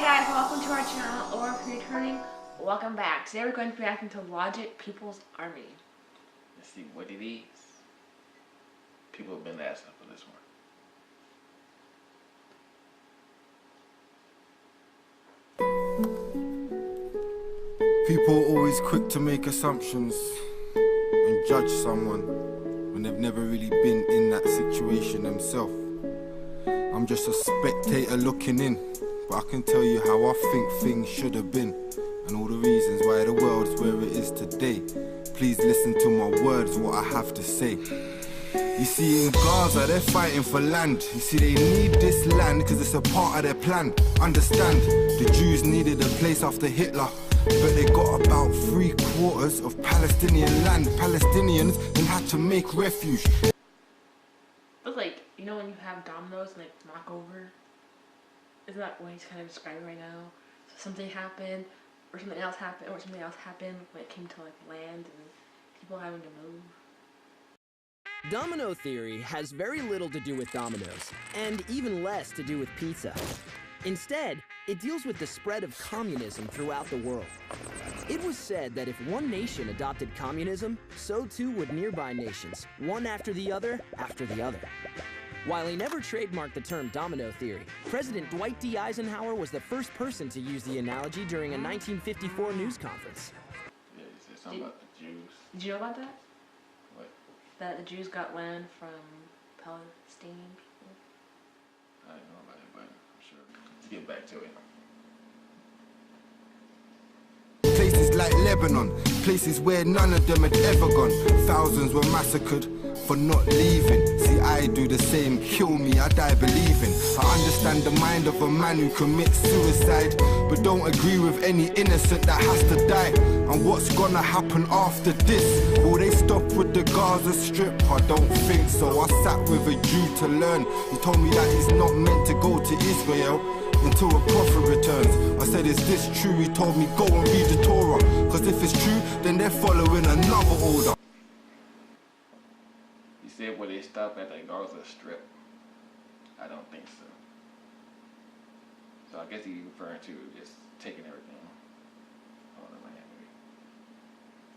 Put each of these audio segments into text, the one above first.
guys, welcome to our channel, or if you're returning, welcome back. Today we're going to be reacting to Logic People's Army. Let's see what it is. People have been asking for this one. People are always quick to make assumptions and judge someone when they've never really been in that situation themselves. I'm just a spectator looking in, but I can tell you how I think things should have been, and all the reasons why the world's where it is today. Please listen to my words, what I have to say. You see, in Gaza, they're fighting for land. You see, they need this land because it's a part of their plan. Understand, the Jews needed a place after Hitler, but they got about 3/4 of Palestinian land. Palestinians then had to make refuge. It's like, you know when you have dominoes and like knock over? Isn't that what he's kind of describing right now? So something happened, or something else happened, or something else happened when it came to like land and people having to move. Domino theory has very little to do with dominoes, and even less to do with pizza. Instead, it deals with the spread of communism throughout the world. It was said that if one nation adopted communism, so too would nearby nations, one after the other after the other. While he never trademarked the term domino theory, President Dwight D. Eisenhower was the first person to use the analogy during a 1954 news conference. Yeah, you said something about the Jews. Did you know about that? What? That the Jews got land from Palestinian people? I didn't know about it, but I'm sure. Let's get back to it. Places like Lebanon, places where none of them had ever gone. Thousands were massacred for not leaving. See, I do the same, kill me, I die believing. I understand the mind of a man who commits suicide, but don't agree with any innocent that has to die. And what's gonna happen after this? Will they stop with the Gaza Strip? I don't think so. I sat with a Jew to learn. He told me that he's not meant to go to Israel until a prophet returns. I said, is this true? He told me, go and read the Torah, cause if it's true, then they're following another order. You said, will they stop at the Gaza Strip? I don't think so. So I guess he's referring to just taking everything on the land.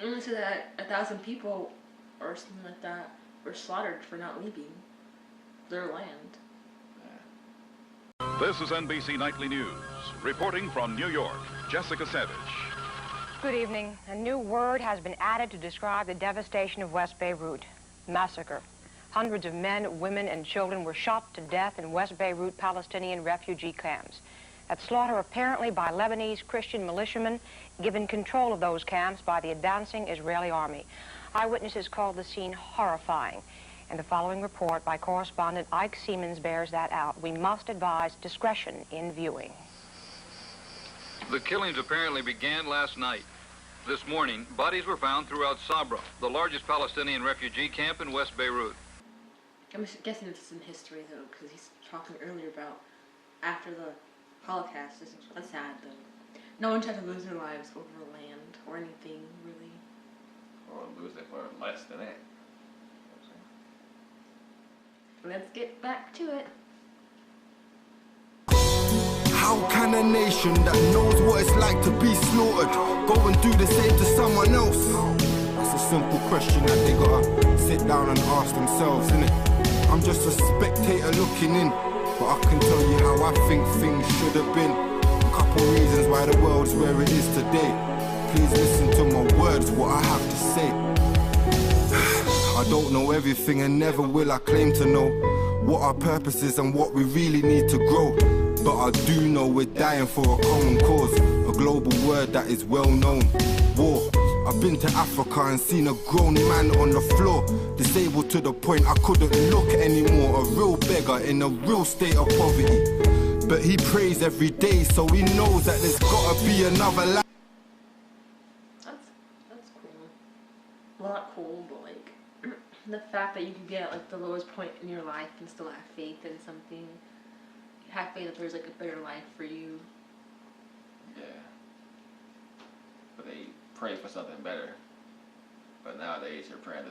Only said that 1,000 people or something like that were slaughtered for not leaving their land. This is NBC Nightly News. Reporting from New York, Jessica Savage. Good evening. A new word has been added to describe the devastation of West Beirut. Massacre. Hundreds of men, women, and children were shot to death in West Beirut Palestinian refugee camps. That slaughter apparently by Lebanese Christian militiamen, given control of those camps by the advancing Israeli army. Eyewitnesses called the scene horrifying. And the following report by correspondent Ike Siemens bears that out. We must advise discretion in viewing. The killings apparently began last night. This morning, bodies were found throughout Sabra, the largest Palestinian refugee camp in West Beirut. I'm guessing it's in history though, because he's talking earlier about after the Holocaust. That's sad though. No one tried to lose their lives over land or anything really. Or lose it for less than that. Let's get back to it. How can a nation that knows what it's like to be slaughtered go and do the same to someone else? That's a simple question that they gotta sit down and ask themselves, innit? I'm just a spectator looking in, but I can tell you how I think things should have been. A couple reasons why the world's where it is today. Please listen to my words, what I have to say. I don't know everything and never will I claim to know what our purpose is and what we really need to grow. But I do know we're dying for a common cause, a global word that is well known. War. I've been to Africa and seen a grown man on the floor, disabled to the point I couldn't look anymore. A real beggar in a real state of poverty. But he prays every day, so he knows that there's gotta be another life. That's cool. Well, not cool, but like the fact that you can be at like the lowest point in your life and still have faith in something. You have faith that there's like a better life for you. Yeah. But they pray for something better. But nowadays you're praying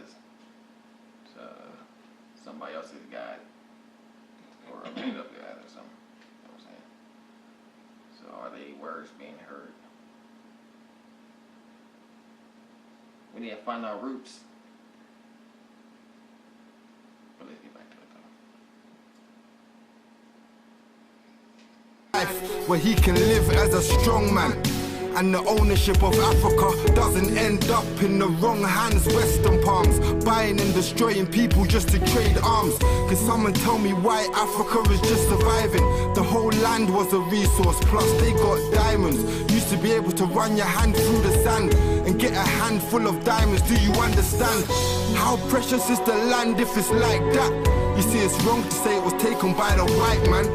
to somebody else's God or a made up God or something. You know what I'm saying? So words being heard. We need to find our roots. But let's get back to it though. Where he can live as a strong man. And the ownership of Africa doesn't end up in the wrong hands. Western palms, buying and destroying people just to trade arms. Can someone tell me why Africa is just surviving? The whole land was a resource, plus they got diamonds. Used to be able to run your hand through the sand and get a handful of diamonds. Do you understand? How precious is the land if it's like that? You see, it's wrong to say it was taken by the white man.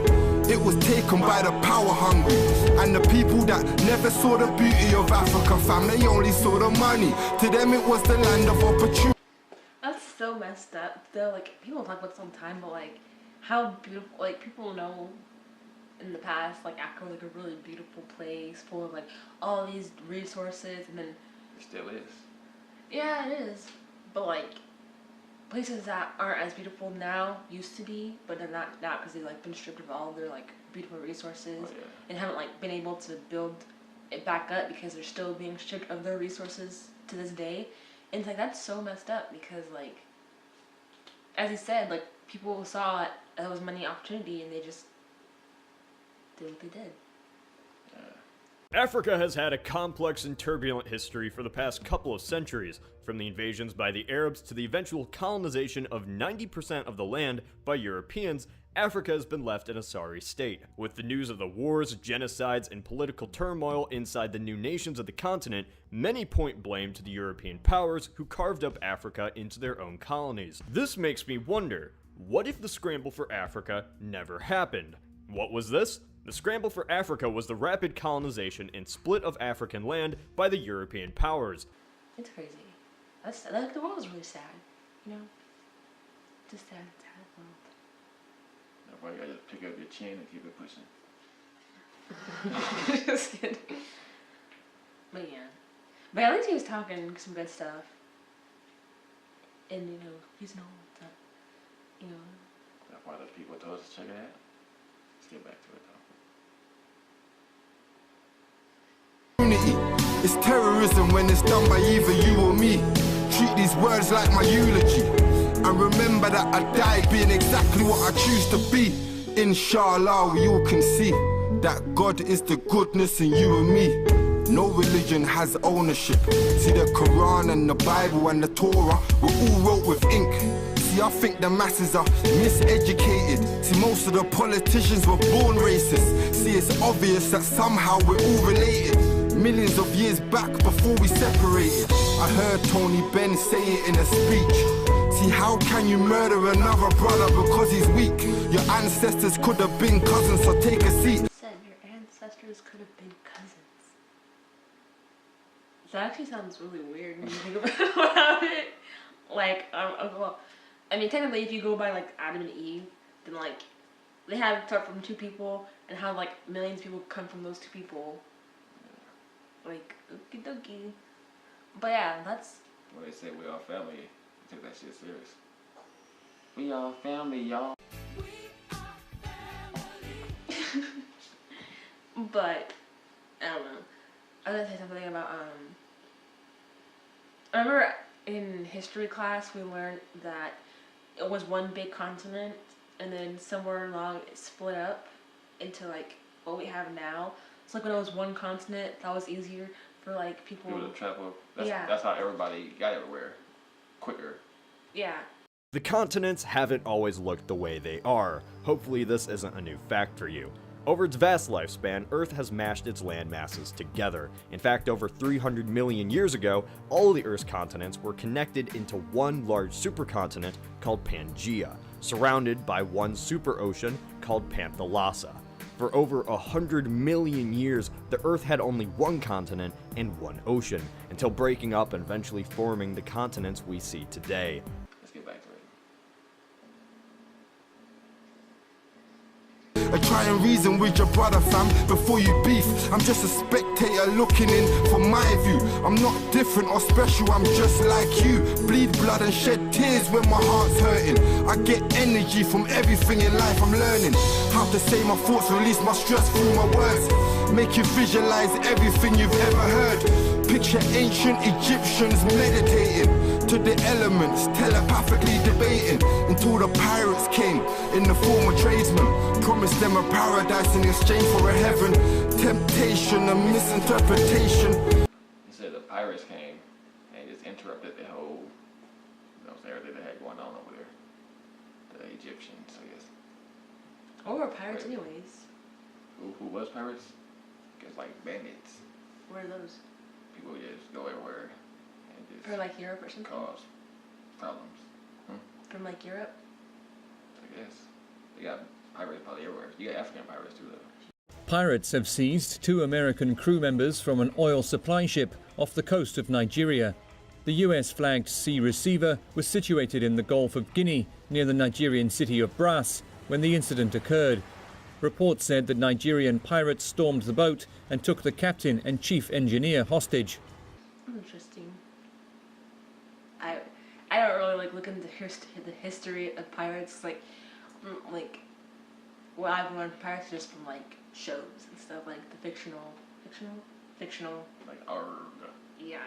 It was taken by the power hungry and the people that never saw the beauty of Africa, fam. They only saw the money. To them it was the land of opportunity. That's so messed up. Though, like, people talk about this all the time, but like, how beautiful, like, people know in the past, like, Africa was like a really beautiful place full of like all these resources, and then It still is. yeah, it is. But like, places that aren't as beautiful now used to be, but they're not now because they've like been stripped of all their like beautiful resources, Oh, yeah. and haven't like been able to build it back up because they're still being stripped of their resources to this day. And it's like, that's so messed up because, like, as he said, like, people saw it as was money opportunity and they just did what they did. Africa has had a complex and turbulent history for the past couple of centuries, from the invasions by the Arabs to the eventual colonization of 90% of the land by Europeans. Africa has been left in a sorry state. With the news of the wars, genocides, and political turmoil inside the new nations of the continent, many point blame to the European powers who carved up Africa into their own colonies. This makes me wonder, what if the scramble for Africa never happened? What was this? The scramble for Africa was the rapid colonization and split of African land by the European powers. It's crazy. That's like, the world is really sad, you know? Just sad world. That's why you gotta just pick up your chin and keep it pushing. Just kidding. But yeah. But at least he was talking some good stuff. And, you know, he's known that, you know. That's why the people told us to check it out. Let's get back to it though. It's terrorism when it's done by either you or me. Treat these words like my eulogy, and remember that I died being exactly what I choose to be. Inshallah, we all can see that God is the goodness in you and me. No religion has ownership. See, the Quran and the Bible and the Torah were all wrote with ink. See, I think the masses are miseducated. See, most of the politicians were born racist. See, it's obvious that somehow we're all related. Millions of years back before we separated, I heard Tony Benn say it in a speech. See, how can you murder another brother because he's weak? Your ancestors could have been cousins, so take a seat. Said your ancestors could have been cousins. That actually sounds really weird when you think about it. Like, well, I mean, technically, if you go by like Adam and Eve, then like they had to start from two people, and how like millions of people come from those two people. Like, okie dokie. But yeah, that's. When they say we all family, take that shit serious. We all family, y'all. But I don't know. I was gonna say something about I remember in history class we learned that it was one big continent, and then somewhere along it split up into like what we have now. It's like when it was one continent, that was easier for like people. People to travel. That's, Yeah. That's how everybody got everywhere quicker. Yeah. The continents haven't always looked the way they are. Hopefully this isn't a new fact for you. Over its vast lifespan, Earth has mashed its land masses together. In fact, over 300 million years ago, all of the Earth's continents were connected into one large supercontinent called Pangaea, surrounded by one superocean called Panthalassa. For over 100 million years, the Earth had only one continent and one ocean, until breaking up and eventually forming the continents we see today. Let's get back to and try and reason with your brother, fam, before you beef. I'm just a spectator looking in from my view. I'm not different or special, I'm just like you. Bleed blood and shed tears when my heart's hurting. I get energy from everything in life. I'm learning how to say my thoughts, release my stress through my words. Make you visualize everything you've ever heard. Picture ancient Egyptians meditating to the elements, telepathically debating, until the pirates came in the form of tradesmen. Promised them a paradise in exchange for a heaven. Temptation and misinterpretation. He said the pirates came and just interrupted the whole, everything they had going on over there. The Egyptians, I guess. Or were pirates anyways? Who was pirates? It's like bandits. Where are those? People just go everywhere and just From like Europe or something? Cause problems. From like Europe? I guess. They got pirates probably everywhere. You got African pirates too though. Pirates have seized 2 American crew members from an oil supply ship off the coast of Nigeria. The US-flagged sea receiver was situated in the Gulf of Guinea near the Nigerian city of Brass when the incident occurred. Reports said that Nigerian pirates stormed the boat and took the captain and chief engineer hostage. Interesting. I don't really like look into the history of pirates. Like what I've learned pirates just from like shows and stuff, like the fictional, like Arg. Yeah.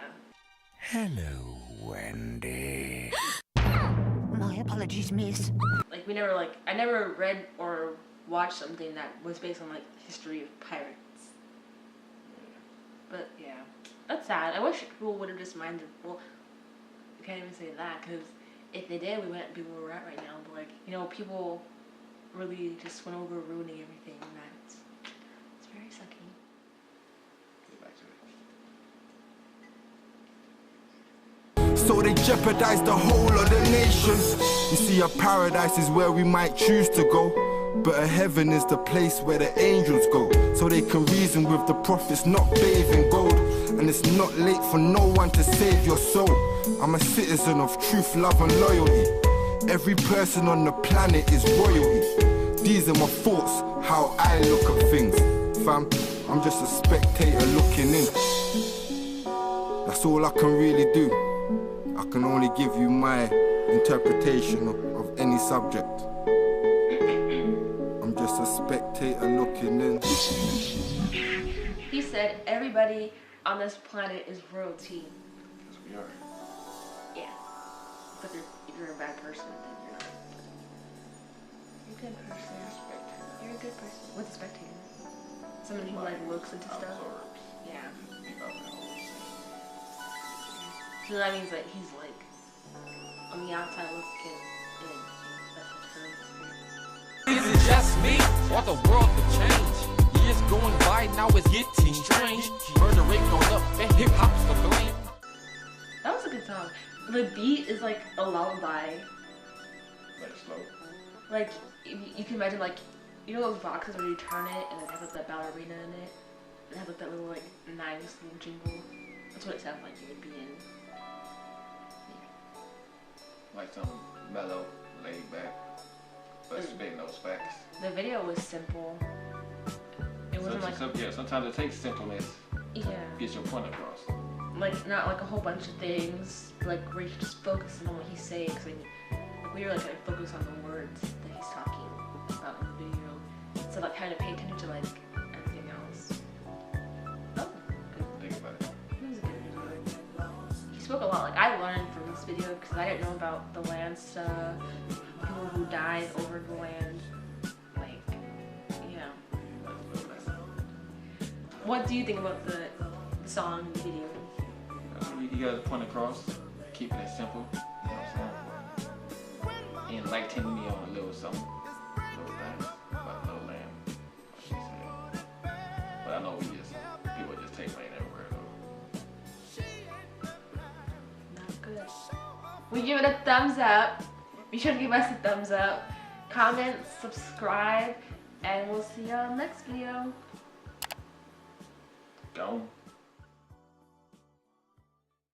Hello, Wendy. My apologies, miss. Like I never read or watched something that was based on like the history of pirates. But yeah, that's sad. I wish people would have just minded. Well, I can't even say that, because if they did, we wouldn't be where we're at right now. But like, people really just went over ruining everything, and that's it's very sucky. Get back to it. So they jeopardize the whole of the nation. You see, a paradise is where we might choose to go, but a heaven is the place where the angels go. So they can reason with the prophets, not bathe in gold. And it's not late for no one to save your soul. I'm a citizen of truth, love and loyalty. Every person on the planet is royalty. These are my thoughts, how I look at things. Fam, I'm just a spectator looking in. That's all I can really do. I can only give you my interpretation of any subject. I'm just a spectator looking in. He said everybody on this planet is royalty. Yes, we are. Yeah. But if you're a bad person, then you're not. You're a good person. You're a good person. What's a spectator? Someone who like looks into stuff? Yeah. So that means that he's like on the outside looking in. That's the term. Is it just me or the world could change? Years going by, now it's getting strange. Murder rate going up and hip hop's the blame. That was a good song. The beat is like a lullaby. Like slow. Like you can imagine, like, you know those boxes where you turn it and it has like that ballerina in it? It has like that little like nice little jingle. That's what it sounds like you would be in. Like some mellow, laid back, but spitting those facts. The video was simple. It wasn't yeah, sometimes it takes simpleness. Yeah. Get your point across. Like not like a whole bunch of things, like where you just focus on what he's saying. Cause like we were like focus on the words that he's talking about in the video. So like kind of pay attention to like everything else. Oh, good. Think about it. It was a good video. He spoke a lot. Like I learned from this video because I didn't know about the land stuff, people who died over the land. Like, yeah. What do you think about the song video? You got to point across, keeping it simple. You know what I'm saying? Enlightening me on a little something, little things about little lamb. Like she said. But I know people just take playing everywhere though. Not good. We give it a thumbs up. Be sure to give us a thumbs up. Comment, subscribe, and we'll see you on the next video. Gone.